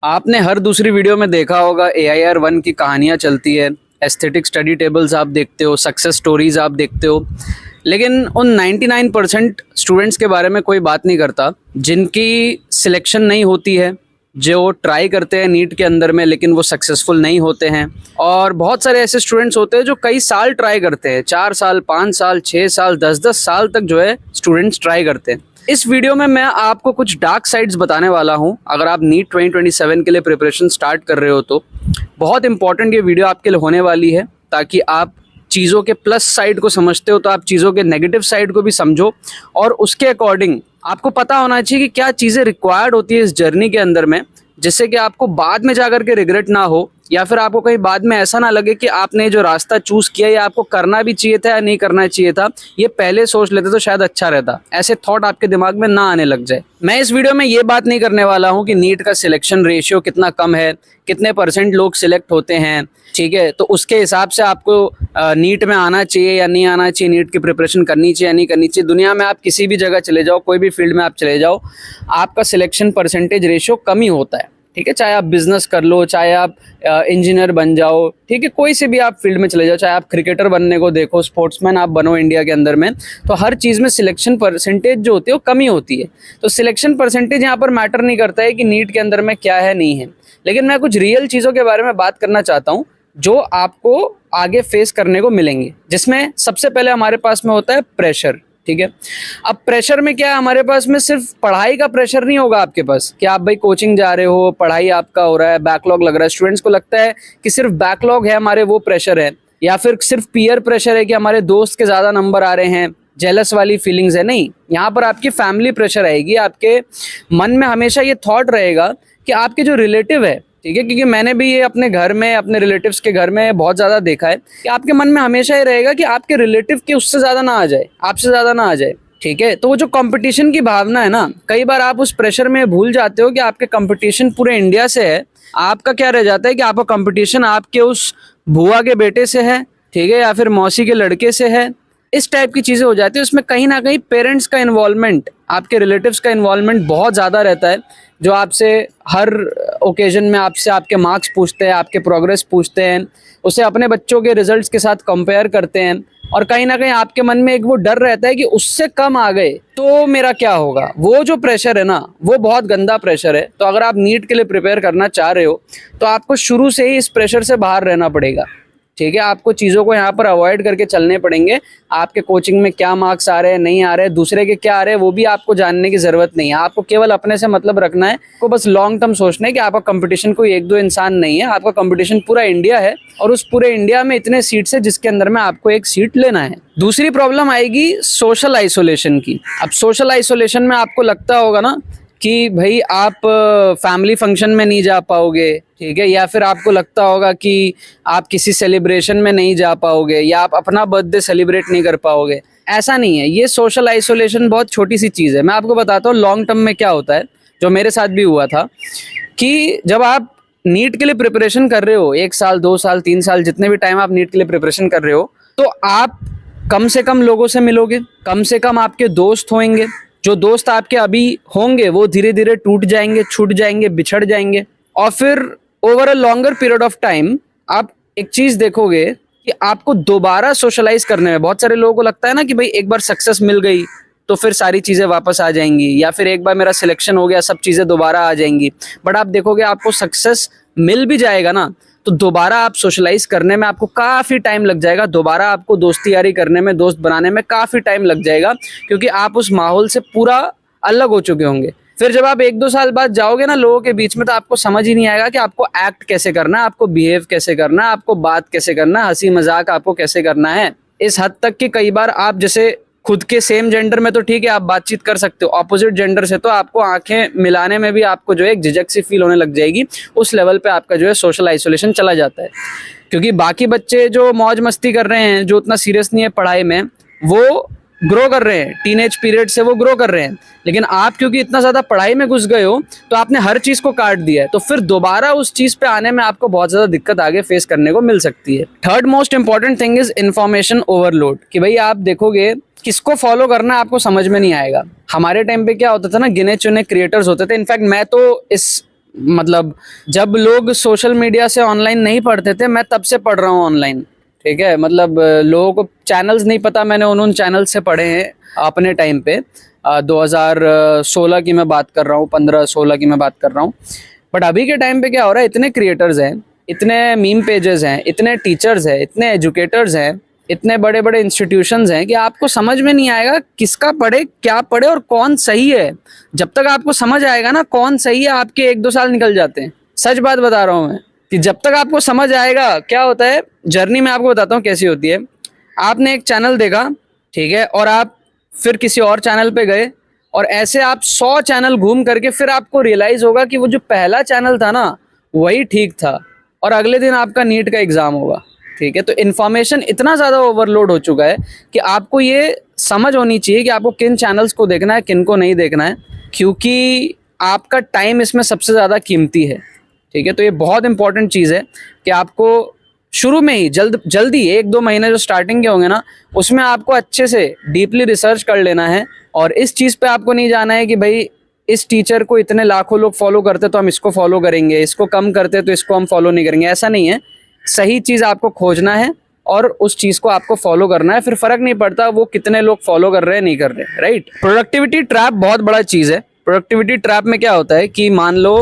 आपने हर दूसरी वीडियो में देखा होगा AIR-1 की कहानियाँ चलती है, एस्थेटिक स्टडी टेबल्स आप देखते हो, सक्सेस स्टोरीज आप देखते हो, लेकिन उन 99% स्टूडेंट्स के बारे में कोई बात नहीं करता जिनकी सिलेक्शन नहीं होती है, जो ट्राई करते हैं नीट के अंदर में लेकिन वो सक्सेसफुल नहीं होते हैं। और बहुत सारे ऐसे स्टूडेंट्स होते हैं जो कई साल ट्राई करते हैं, 4 साल, 5 साल, 6 साल, 10-10 साल तक जो है स्टूडेंट्स ट्राई करते हैं। इस वीडियो में मैं आपको कुछ डार्क साइड्स बताने वाला हूं। अगर आप नीट 2027 के लिए प्रिपरेशन स्टार्ट कर रहे हो तो बहुत इंपॉर्टेंट ये वीडियो आपके लिए होने वाली है, ताकि आप चीज़ों के प्लस साइड को समझते हो तो आप चीज़ों के नेगेटिव साइड को भी समझो, और उसके अकॉर्डिंग आपको पता होना चाहिए कि क्या चीज़ें रिक्वायर्ड होती है इस जर्नी के अंदर में, जिससे कि आपको बाद में जाकर के रिग्रेट ना हो, या फिर आपको कहीं बाद में ऐसा ना लगे कि आपने जो रास्ता चूज किया या आपको करना भी चाहिए था या नहीं करना चाहिए था, ये पहले सोच लेते तो शायद अच्छा रहता, ऐसे थॉट आपके दिमाग में ना आने लग जाए। मैं इस वीडियो में ये बात नहीं करने वाला हूँ कि नीट का सिलेक्शन रेशियो कितना कम है, कितने % लोग सिलेक्ट होते हैं, ठीक है, तो उसके हिसाब से आपको नीट में आना चाहिए या नहीं आना चाहिए, नीट की प्रिपरेशन करनी चाहिए या नहीं करनी चाहिए। दुनिया में आप किसी भी जगह चले जाओ, कोई भी फील्ड में आप चले जाओ, आपका सिलेक्शन % रेशियो कम ही होता है, ठीक है। चाहे आप बिजनेस कर लो, चाहे आप इंजीनियर बन जाओ, ठीक है, कोई से भी आप फील्ड में चले जाओ, चाहे आप क्रिकेटर बनने को देखो, स्पोर्ट्समैन आप बनो इंडिया के अंदर में, तो हर चीज़ में सिलेक्शन % जो होती है वो कम ही होती है। तो सिलेक्शन % यहाँ पर मैटर नहीं करता है कि नीट के अंदर में क्या है नहीं है, लेकिन मैं कुछ रियल चीज़ों के बारे में बात करना चाहता हूँ जो आपको आगे फेस करने को मिलेंगे, जिसमें सबसे पहले हमारे पास में होता है प्रेशर, ठीक है। अब प्रेशर में क्या है, हमारे पास में सिर्फ पढ़ाई का प्रेशर नहीं होगा आपके पास कि आप भाई कोचिंग जा रहे हो, पढ़ाई आपका हो रहा है, बैकलॉग लग रहा है। स्टूडेंट्स को लगता है कि सिर्फ बैकलॉग है हमारे, वो प्रेशर है, या फिर सिर्फ पीयर प्रेशर है कि हमारे दोस्त के ज़्यादा नंबर आ रहे हैं, जेलस वाली फीलिंग्स है। नहीं, यहाँ पर आपकी फैमिली प्रेशर आएगी, आपके मन में हमेशा ये थॉट रहेगा कि आपके जो रिलेटिव है, ठीक है, क्योंकि मैंने भी ये अपने घर में, अपने रिलेटिव्स के घर में बहुत ज़्यादा देखा है कि आपके मन में हमेशा ये रहेगा कि आपके रिलेटिव के उससे ज़्यादा ना आ जाए, आपसे ज़्यादा ना आ जाए, ठीक है। तो वो जो कंपटीशन की भावना है ना, कई बार आप उस प्रेशर में भूल जाते हो कि आपके कंपटीशन पूरे इंडिया से है। आपका क्या रह जाता है कि आपका कंपटीशन आपके उस बुआ के बेटे से है, ठीक है, या फिर मौसी के लड़के से है। इस टाइप की चीज़ें हो जाती है। उसमें कहीं ना कहीं पेरेंट्स का इन्वॉल्वमेंट, आपके रिलेटिव्स का इन्वॉल्वमेंट बहुत ज़्यादा रहता है, जो आपसे हर ओकेजन में आपसे आपके मार्क्स पूछते हैं, आपके प्रोग्रेस पूछते हैं, उसे अपने बच्चों के रिजल्ट्स के साथ कंपेयर करते हैं, और कहीं ना कहीं आपके मन में एक वो डर रहता है कि उससे कम आ गए तो मेरा क्या होगा। वो जो प्रेशर है ना, वो बहुत गंदा प्रेशर है। तो अगर आप नीट के लिए प्रिपेयर करना चाह रहे हो तो आपको शुरू से ही इस प्रेशर से बाहर रहना पड़ेगा, ठीक है। आपको चीज़ों को यहाँ पर अवॉइड करके चलने पड़ेंगे। आपके कोचिंग में क्या मार्क्स आ रहे हैं, नहीं आ रहे, दूसरे के क्या आ रहे हैं, वो भी आपको जानने की ज़रूरत नहीं है। आपको केवल अपने से मतलब रखना है, आपको बस लॉन्ग टर्म सोचना है कि आपका कंपटीशन कोई 1-2 इंसान नहीं है, आपका कंपटीशन पूरा इंडिया है, और उस पूरे इंडिया में इतने सीट्स है जिसके अंदर में आपको एक सीट लेना है। दूसरी प्रॉब्लम आएगी सोशल आइसोलेशन की। अब सोशल आइसोलेशन में आपको लगता होगा ना कि भाई आप फैमिली फंक्शन में नहीं जा पाओगे, ठीक है, या फिर आपको लगता होगा कि आप किसी सेलिब्रेशन में नहीं जा पाओगे, या आप अपना बर्थडे सेलिब्रेट नहीं कर पाओगे। ऐसा नहीं है, ये सोशल आइसोलेशन बहुत छोटी सी चीज़ है। मैं आपको बताता हूँ लॉन्ग टर्म में क्या होता है, जो मेरे साथ भी हुआ था, कि जब आप नीट के लिए प्रिपरेशन कर रहे हो, 1 साल, 2 साल, 3 साल, जितने भी टाइम आप नीट के लिए प्रिपरेशन कर रहे हो, तो आप कम से कम लोगों से मिलोगे, कम से कम आपके दोस्त होंगे। जो दोस्त आपके अभी होंगे वो धीरे धीरे टूट जाएंगे, छूट जाएंगे, बिछड़ जाएंगे, और फिर over a longer period of time आप एक चीज़ देखोगे कि आपको दोबारा सोशलाइज करने में, बहुत सारे लोगों को लगता है ना कि भाई एक बार सक्सेस मिल गई तो फिर सारी चीज़ें वापस आ जाएंगी, या फिर एक बार मेरा सिलेक्शन हो गया सब चीज़ें दोबारा आ जाएंगी। बट आप देखोगे आपको सक्सेस मिल भी जाएगा ना, तो दोबारा आप सोशलाइज करने में आपको काफ़ी टाइम लग जाएगा, दोबारा आपको दोस्ती यारी करने में, दोस्त बनाने में काफ़ी टाइम लग जाएगा, क्योंकि आप उस माहौल से पूरा अलग हो चुके होंगे। फिर जब आप 1-2 साल बाद जाओगे ना लोगों के बीच में, तो आपको समझ ही नहीं आएगा कि आपको एक्ट कैसे करना है, आपको बिहेव कैसे करना है, आपको बात कैसे करना है, हंसी मजाक आपको कैसे करना है। इस हद तक कि कई बार आप जैसे खुद के सेम जेंडर में तो ठीक है आप बातचीत कर सकते हो, ऑपोजिट जेंडर से तो आपको आंखें मिलाने में भी आपको जो है एक झिझक सी फील होने लग जाएगी। उस लेवल पे आपका जो है सोशल आइसोलेशन चला जाता है, क्योंकि बाकी बच्चे जो मौज मस्ती कर रहे हैं, जो उतना सीरियस नहीं है पढ़ाई में, वो ग्रो कर रहे हैं, टीनेज पीरियड से वो ग्रो कर रहे हैं, लेकिन आप क्योंकि इतना ज़्यादा पढ़ाई में घुस गए हो तो आपने हर चीज़ को काट दिया है, तो फिर दोबारा उस चीज़ पे आने में आपको बहुत ज़्यादा दिक्कत आगे फेस करने को मिल सकती है। Third most important thing is information overload, कि भाई आप देखोगे किसको फॉलो करना आपको समझ में नहीं आएगा। हमारे टाइम पे क्या होता था ना, गिने चुने क्रिएटर्स होते थे। इनफैक्ट मैं तो इस मतलब जब लोग सोशल मीडिया से ऑनलाइन नहीं पढ़ते थे, मैं तब से पढ़ रहा हूँ ऑनलाइन। ठीक है, मतलब लोगों को चैनल्स नहीं पता, मैंने उन चैनल से पढ़े हैं अपने टाइम पे। 2016 की मैं बात कर रहा हूँ, 15-16 की मैं बात कर रहा हूँ। बट अभी के टाइम पे क्या हो रहा है, इतने क्रिएटर्स हैं, इतने मीम पेजेस हैं, इतने टीचर्स हैं, इतने एजुकेटर्स हैं, इतने बड़े बड़े इंस्टीट्यूशंस हैं कि आपको समझ में नहीं आएगा किसका पढ़े, क्या पढ़े और कौन सही है। जब तक आपको समझ आएगा ना कौन सही है, आपके 1-2 साल निकल जाते हैं। सच बात बता रहा हूँ मैं, कि जब तक आपको समझ आएगा क्या होता है जर्नी, मैं आपको बताता हूँ कैसी होती है। आपने एक चैनल देखा, ठीक है, और आप फिर किसी और चैनल पे गए, और ऐसे आप 100 चैनल घूम करके फिर आपको रियलाइज होगा कि वो जो पहला चैनल था ना वही ठीक था, और अगले दिन आपका नीट का एग्जाम होगा। ठीक है, तो इन्फॉर्मेशन इतना ज़्यादा ओवरलोड हो चुका है कि आपको ये समझ होनी चाहिए कि आपको किन चैनल्स को देखना है, किन को नहीं देखना है, क्योंकि आपका टाइम इसमें सबसे ज़्यादा कीमती है। ठीक है, तो ये बहुत इंपॉर्टेंट चीज़ है कि आपको शुरू में ही जल्दी 1-2 महीने जो स्टार्टिंग के होंगे ना, उसमें आपको अच्छे से डीपली रिसर्च कर लेना है। और इस चीज़ पे आपको नहीं जाना है कि भाई इस टीचर को इतने लाखों लोग फॉलो करते तो हम इसको फॉलो करेंगे, इसको कम करते तो इसको हम फॉलो नहीं करेंगे। ऐसा नहीं है, सही चीज़ आपको खोजना है और उस चीज़ को आपको फॉलो करना है। फिर फ़र्क नहीं पड़ता वो कितने लोग फॉलो कर रहे हैं, नहीं कर रहे हैं। राइट, प्रोडक्टिविटी ट्रैप बहुत बड़ा चीज़ है। प्रोडक्टिविटी ट्रैप में क्या होता है कि मान लो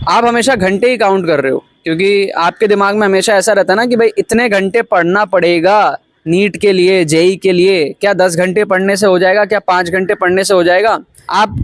आप हमेशा घंटे ही काउंट कर रहे हो, क्योंकि आपके दिमाग में हमेशा ऐसा रहता है ना कि भाई इतने घंटे पढ़ना पड़ेगा नीट के लिए, जेई के लिए। क्या 10 घंटे पढ़ने से हो जाएगा, क्या 5 घंटे पढ़ने से हो जाएगा? आप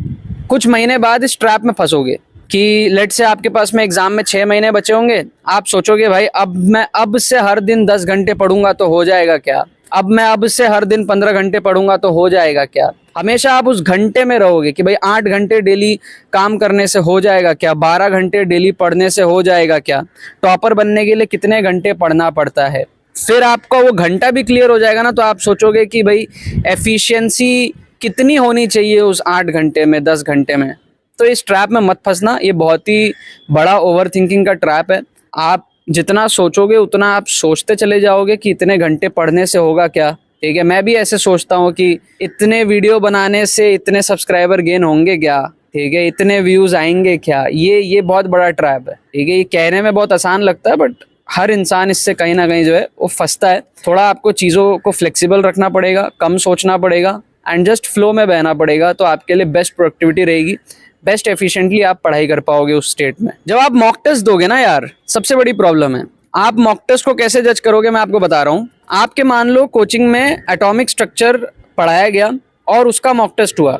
कुछ महीने बाद इस ट्रैप में फंसोगे कि लेट से आपके पास में एग्जाम में 6 महीने बचे होंगे। आप सोचोगे भाई अब से हर दिन 10 घंटे पढ़ूंगा तो हो जाएगा क्या, अब से हर दिन 15 घंटे पढ़ूंगा तो हो जाएगा क्या। हमेशा आप उस घंटे में रहोगे कि भाई 8 घंटे डेली काम करने से हो जाएगा क्या, 12 घंटे डेली पढ़ने से हो जाएगा क्या। टॉपर बनने के लिए कितने घंटे पढ़ना पड़ता है। फिर आपका वो घंटा भी क्लियर हो जाएगा ना, तो आप सोचोगे कि भाई एफिशिएंसी कितनी होनी चाहिए उस 8 घंटे में, 10 घंटे में। तो इस ट्रैप में मत फंसना, ये बहुत ही बड़ा ओवर थिंकिंग का ट्रैप है। आप जितना सोचोगे उतना आप सोचते चले जाओगे कि इतने घंटे पढ़ने से होगा क्या। ठीक है, मैं भी ऐसे सोचता हूँ कि इतने वीडियो बनाने से इतने सब्सक्राइबर गेन होंगे क्या, ठीक है, इतने व्यूज़ आएंगे क्या। ये बहुत बड़ा ट्रैप है। ठीक है, ये कहने में बहुत आसान लगता है, बट हर इंसान इससे कहीं ना कहीं जो है वो फंसता है। थोड़ा आपको चीज़ों को फ्लेक्सिबल रखना पड़ेगा, कम सोचना पड़ेगा एंड जस्ट फ्लो में बहना पड़ेगा, तो आपके लिए बेस्ट प्रोडक्टिविटी रहेगी, बेस्ट एफिशिएंटली आप पढ़ाई कर पाओगे उस स्टेट में। जब आप मॉक टेस्ट दोगे ना यार, सबसे बड़ी प्रॉब्लम है, आप मॉक टेस्ट को कैसे जज करोगे मैं आपको बता रहा हूँ। आपके मान लो कोचिंग में एटॉमिक स्ट्रक्चर पढ़ाया गया और उसका मॉक टेस्ट हुआ,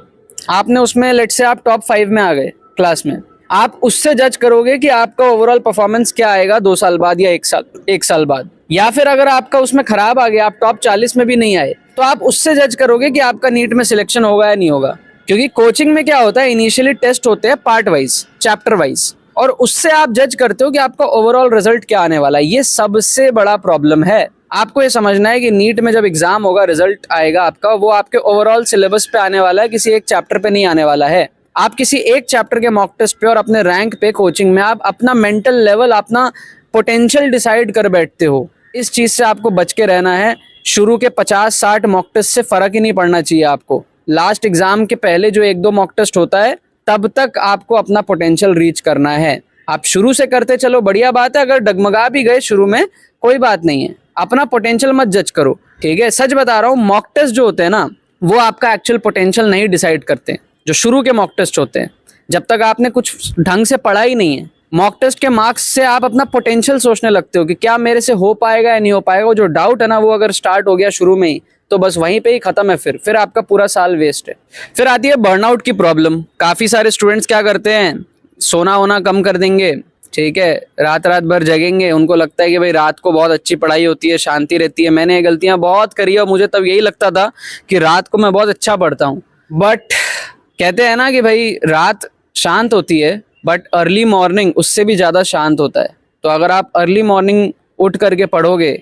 आपने उसमें लेट से आप टॉप 5 में आ गए क्लास में, आप उससे जज करोगे कि आपका ओवरऑल परफॉर्मेंस क्या आएगा 2 साल बाद या 1 साल बाद। या फिर अगर आपका उसमें खराब आ गया, आप टॉप 40 में भी नहीं आए, तो आप उससे जज करोगे कि आपका नीट में सिलेक्शन होगा या नहीं होगा। क्योंकि कोचिंग में क्या होता है, इनिशियली टेस्ट होते हैं पार्ट वाइज, चैप्टर वाइज, और उससे आप जज करते हो कि आपका ओवरऑल रिजल्ट क्या आने वाला है। ये सबसे बड़ा प्रॉब्लम है। आपको ये समझना है कि नीट में जब एग्जाम होगा, रिजल्ट आएगा आपका, वो आपके ओवरऑल सिलेबस पे आने वाला है, किसी एक चैप्टर पे नहीं आने वाला है। आप किसी एक चैप्टर के मॉक टेस्ट पे और अपने रैंक पे कोचिंग में आप अपना मेंटल लेवल, अपना पोटेंशियल डिसाइड कर बैठते हो। इस चीज़ से आपको बच के रहना है। शुरू के 50-60 मॉक टेस्ट से फ़र्क ही नहीं पड़ना चाहिए आपको। लास्ट एग्ज़ाम के पहले जो 1-2 मॉक टेस्ट होता है, तब तक आपको अपना पोटेंशियल रीच करना है। आप शुरू से करते चलो, बढ़िया बात है। अगर डगमगा भी गए शुरू में, कोई बात नहीं है, अपना पोटेंशियल मत जज करो। ठीक है, सच बता रहा हूँ, मॉक टेस्ट जो होते हैं ना, वो आपका एक्चुअल पोटेंशियल नहीं डिसाइड करते। जो शुरू के मॉक टेस्ट होते हैं, जब तक आपने कुछ ढंग से पढ़ा ही नहीं है, मॉक टेस्ट के मार्क्स से आप अपना पोटेंशियल सोचने लगते हो कि क्या मेरे से हो पाएगा या नहीं हो पाएगा। वो जो डाउट है ना, वो अगर स्टार्ट हो गया शुरू में ही, तो बस वहीं पे ही खत्म है। फिर आपका पूरा साल वेस्ट है। फिर आती है बर्नआउट की प्रॉब्लम। काफ़ी सारे स्टूडेंट्स क्या करते हैं, सोना होना कम कर देंगे, ठीक है, रात भर जगेंगे। उनको लगता है कि भाई रात को बहुत अच्छी पढ़ाई होती है, शांति रहती है। मैंने ये गलतियाँ बहुत करी है और मुझे तब यही लगता था कि रात को मैं बहुत अच्छा पढ़ता हूँ। बट कहते हैं ना कि भाई रात शांत होती है, बट अर्ली मॉर्निंग उससे भी ज़्यादा शांत होता है। तो अगर आप अर्ली मॉर्निंग उठ करके पढ़ोगे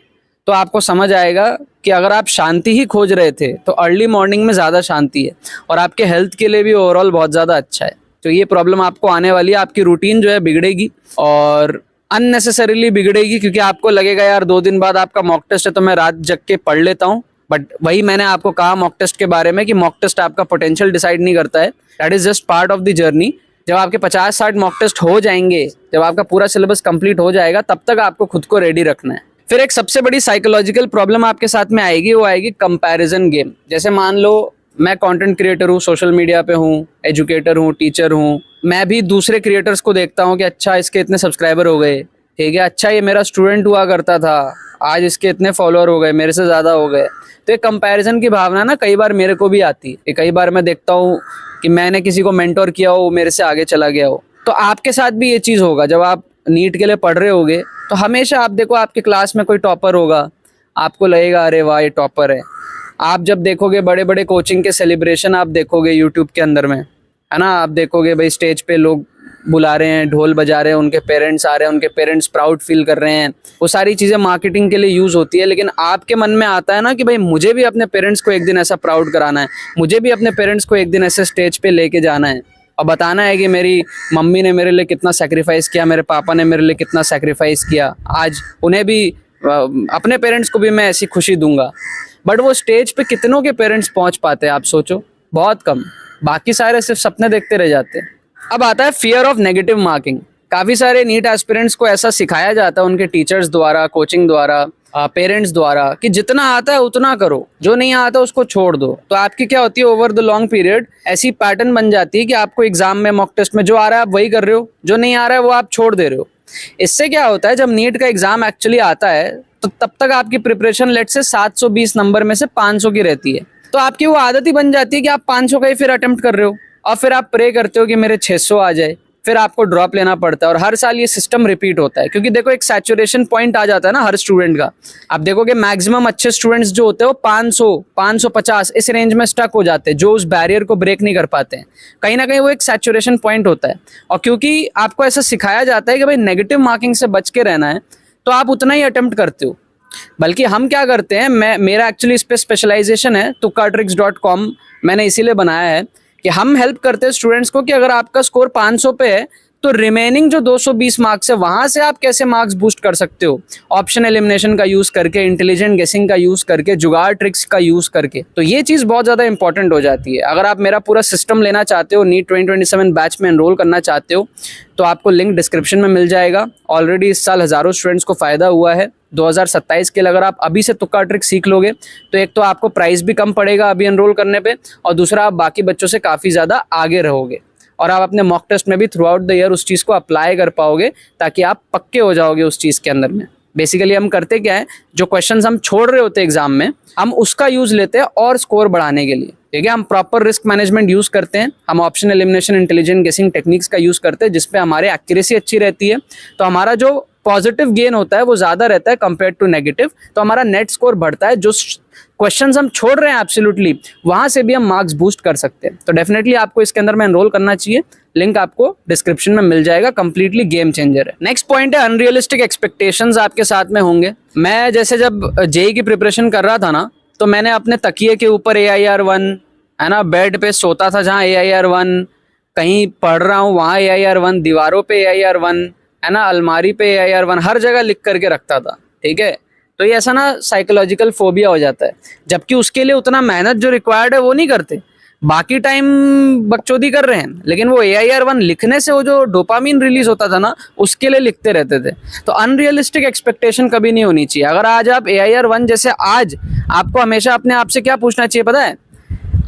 तो आपको समझ आएगा कि अगर आप शांति ही खोज रहे थे तो अर्ली मॉर्निंग में ज़्यादा शांति है, और आपके हेल्थ के लिए भी ओवरऑल बहुत ज़्यादा अच्छा है। तो ये प्रॉब्लम आपको आने वाली है। आपकी रूटीन जो है बिगड़ेगी, और अननेसेसरीली बिगड़ेगी, क्योंकि आपको लगेगा यार 2 दिन बाद आपका मॉक टेस्ट है तो मैं रात जग के पढ़ लेता हूँ। बट वही मैंने आपको कहा मॉक टेस्ट के बारे में कि मॉक टेस्ट आपका पोटेंशियल डिसाइड नहीं करता है। That is just part of the journey. जब आपके 50-60 मॉक टेस्ट हो जाएंगे, जब आपका पूरा सिलेबस कंप्लीट हो जाएगा, तब तक आपको खुद को रेडी रखना है। फिर एक सबसे बड़ी साइकोलॉजिकल प्रॉब्लम आपके साथ में आएगी, वो आएगी कंपैरिजन गेम। जैसे मान लो मैं कंटेंट क्रिएटर हूँ, सोशल मीडिया पे हूँ, एजुकेटर हूँ, टीचर हूँ, मैं भी दूसरे क्रिएटर्स को देखता हूँ कि अच्छा इसके इतने सब्सक्राइबर हो गए, ठीक है, अच्छा ये मेरा स्टूडेंट हुआ करता था, आज इसके इतने फॉलोअर हो गए, मेरे से ज़्यादा हो गए। तो एक कंपैरिजन की भावना ना कई बार मेरे को भी आती है। कई बार मैं देखता हूँ कि मैंने किसी को मेंटोर किया हो, मेरे से आगे चला गया हो। तो आपके साथ भी ये चीज़ होगा। जब आप नीट के लिए पढ़ रहे होगे तो हमेशा आप देखो आपके क्लास में कोई टॉपर होगा, आपको लगेगा अरे वाह ये टॉपर है। आप जब देखोगे बड़े बड़े कोचिंग के सेलिब्रेशन, आप देखोगे यूट्यूब के अंदर में, है ना, आप देखोगे भाई स्टेज पे लोग बुला रहे हैं, ढोल बजा रहे हैं, उनके पेरेंट्स आ रहे हैं, उनके पेरेंट्स प्राउड फील कर रहे हैं। वो सारी चीज़ें मार्केटिंग के लिए यूज़ होती है, लेकिन आपके मन में आता है ना कि भाई मुझे भी अपने पेरेंट्स को एक दिन ऐसा प्राउड कराना है, मुझे भी अपने पेरेंट्स को एक दिन ऐसे स्टेज पे लेके जाना है और बताना है कि मेरी मम्मी ने मेरे लिए कितना सेक्रीफाइस किया, मेरे पापा ने मेरे लिए कितना सेक्रीफाइस किया, आज उन्हें भी, अपने पेरेंट्स को भी मैं ऐसी खुशी दूंगा। बट वो स्टेज पे कितनों के पेरेंट्स पहुंच पाते हैं, आप सोचो, बहुत कम। बाकी सारे सिर्फ सपने देखते रह जाते हैं। अब आता है फियर ऑफ नेगेटिव मार्किंग। काफ़ी सारे नीट एस्पिरेंट्स को ऐसा सिखाया जाता है उनके टीचर्स द्वारा, कोचिंग द्वारा, पेरेंट्स द्वारा कि जितना आता है उतना करो, जो नहीं आता उसको छोड़ दो। तो आपकी क्या होती है, ओवर द लॉन्ग पीरियड ऐसी पैटर्न बन जाती है कि आपको एग्जाम में, मॉक टेस्ट में जो आ रहा है आप वही कर रहे हो, जो नहीं आ रहा है वो आप छोड़ दे रहे हो। इससे क्या होता है, जब नीट का एग्जाम एक्चुअली आता है तो तब तक आपकी प्रिपरेशन लेट से 720 नंबर में से 500 की रहती है। तो आपकी वो आदत ही बन जाती है कि आप 500 का ही फिर अटेम्प्ट कर रहे हो और फिर आप प्रे करते हो कि मेरे 600 आ जाए, फिर आपको ड्रॉप लेना पड़ता है। और हर साल ये सिस्टम रिपीट होता है, क्योंकि देखो एक सैचुरेशन पॉइंट आ जाता है ना हर स्टूडेंट का। आप देखोगे मैक्सिमम अच्छे स्टूडेंट्स जो होते हैं वो 500, 550 इस रेंज में स्टक हो जाते हैं, जो उस बैरियर को ब्रेक नहीं कर पाते हैं। कहीं ना कहीं वो एक सैचुरेशन पॉइंट होता है। और क्योंकि आपको ऐसा सिखाया जाता है कि भाई नेगेटिव मार्किंग से बच के रहना है, तो आप उतना ही अटेम्प्ट करते हो। बल्कि हम क्या करते हैं, मेरा एक्चुअली इस पे स्पेशलाइजेशन है tukatricks.com, मैंने इसीलिए बनाया है कि हम हेल्प करते हैं स्टूडेंट्स को कि अगर आपका स्कोर 500 पे है तो रिमेनिंग जो 220 मार्क्स है वहां से आप कैसे मार्क्स बूस्ट कर सकते हो, ऑप्शन एलिमिनेशन का यूज करके, इंटेलिजेंट गेसिंग का यूज करके, जुगाड़ ट्रिक्स का यूज करके। तो ये चीज बहुत ज्यादा इंपॉर्टेंट हो जाती है। अगर आप मेरा पूरा सिस्टम लेना चाहते हो, नीट 2027 बैच में एनरोल करना चाहते हो, तो आपको लिंक डिस्क्रिप्शन में मिल जाएगा। ऑलरेडी इस साल हजारों स्टूडेंट्स को फायदा हुआ है। 2027 के लिए अगर आप अभी से तुक्का ट्रिक सीख लोगे तो एक तो आपको प्राइस भी कम पड़ेगा अभी एनरोल करने पे, और दूसरा आप बाकी बच्चों से काफ़ी ज़्यादा आगे रहोगे और आप अपने मॉक टेस्ट में भी थ्रू आउट द ईयर उस चीज़ को अप्लाई कर पाओगे, ताकि आप पक्के हो जाओगे उस चीज़ के अंदर में। बेसिकली हम करते क्या है, जो क्वेश्चंस हम छोड़ रहे होते हैं एग्जाम में, हम उसका यूज़ लेते हैं और स्कोर बढ़ाने के लिए। ठीक है, हम प्रॉपर रिस्क मैनेजमेंट यूज़ करते हैं, हम ऑप्शन एलिमिनेशन, इंटेलिजेंट गेसिंग टेक्निक्स का यूज़ करते हैं, जिसपे हमारी एक्यूरेसी अच्छी रहती है। तो हमारा जो पॉजिटिव गेन होता है वो ज़्यादा रहता है कंपेयर टू नेगेटिव, तो हमारा नेट स्कोर बढ़ता है। जो क्वेश्चंस हम छोड़ रहे हैं एब्सोल्युटली, वहाँ से भी हम मार्क्स बूस्ट कर सकते हैं। तो डेफिनेटली आपको इसके अंदर में एनरोल करना चाहिए। लिंक आपको डिस्क्रिप्शन में मिल जाएगा। कंप्लीटली गेम चेंजर है। नेक्स्ट पॉइंट है अनरियलिस्टिक एक्सपेक्टेशंस आपके साथ में होंगे। मैं जैसे जब जेईई की प्रिपरेशन कर रहा था ना, तो मैंने अपने तकिए के ऊपर AIR1, है ना, बेड पे सोता था जहाँ AIR1, कहीं पढ़ रहा हूँ वहाँ AIR1, दीवारों पे AIR1, है ना, अलमारी पे AIR1, हर जगह लिख करके रखता था। ठीक है, तो ये ऐसा ना साइकोलॉजिकल फोबिया हो जाता है, जबकि उसके लिए उतना मेहनत जो रिक्वायर्ड है वो नहीं करते। बाकी टाइम बकचोदी कर रहे हैं, लेकिन वो AIR1 लिखने से वो जो डोपामिन रिलीज होता था ना, उसके लिए लिखते रहते थे। तो अनरियलिस्टिक एक्सपेक्टेशन कभी नहीं होनी चाहिए। अगर आज आप AIR1 जैसे, आज आपको हमेशा अपने आप से क्या पूछना चाहिए पता है,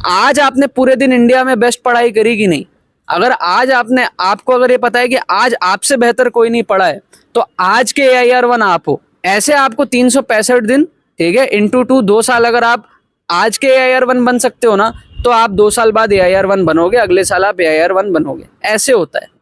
आज आपने पूरे दिन इंडिया में बेस्ट पढ़ाई करी कि नहीं। अगर आज आपको अगर ये पता है कि आज आपसे बेहतर कोई नहीं पढ़ा है, तो आज के AIR1 आप हो। ऐसे आपको 365 दिन, ठीक है, इंटू 2, 2 साल अगर आप आज के AIR1 बन सकते हो ना, तो आप 2 साल बाद AIR1 बनोगे, अगले साल आप AIR1 बनोगे। ऐसे होता है।